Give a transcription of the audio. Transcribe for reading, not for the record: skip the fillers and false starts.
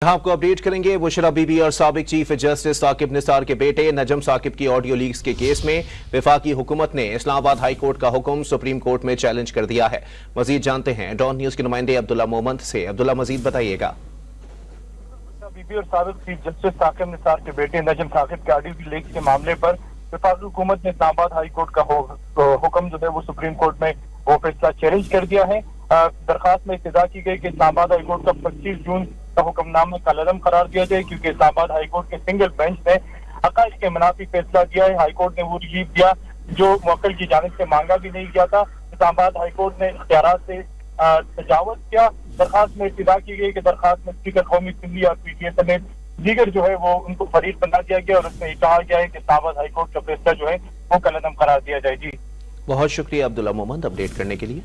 आपको अपडेट करेंगे। बुशरा बीबी और साबिक चीफ जस्टिस साकिब निसार के बेटे नजम साकिब की ऑडियो लीक्स के केस में वफाकी हुकूमत ने इस्लामाबाद हाई कोर्ट का हुक्म सुप्रीम कोर्ट में चैलेंज कर दिया है। मजीद जानते हैं डॉन न्यूज के नुमाइंदे अब्दुल्ला मोहम्मद से। अब्दुल्ला, मजीद बताइएगा। बीबी और साबिक चीफ जस्टिस साकिब निसार के बेटे नजम साकिब के ऑडियो लीक्स के मामले पर वफाकी हुकूमत ने इस्लामाबाद हाई कोर्ट का हुक्म जो है वो सुप्रीम कोर्ट में वो फैसला चैलेंज कर दिया है। दरखास्त में इस्तदा की गई कि इस्लामाबाद हाई कोर्ट का 25 जून का हुक्मनामा कलअदम करार दिया जाए, क्योंकि इस्लामाबाद हाई कोर्ट के सिंगल बेंच ने हक़ाइक़ के मुनाफी फैसला दिया है। हाई कोर्ट ने वो रिलीफ दिया जो मुवक्किल की जानिब से मांगा भी नहीं गया था। इस्लामाबाद हाई कोर्ट ने इख्तियारात से तजावुज़ किया। दरखास्त में इस्तदा की गई कि दरखास्त में स्पीकर कौमी असम्बली और पीटीए समेत दीगर जो है वो उनको फरीक बना दिया गया और उसमें ये कहा गया है कि इस्लामाबाद हाई कोर्ट का फैसला जो है वो कलअदम करार दिया जाए। जी बहुत शुक्रिया अब्दुल्ला मोहम्मद अपडेट करने के लिए।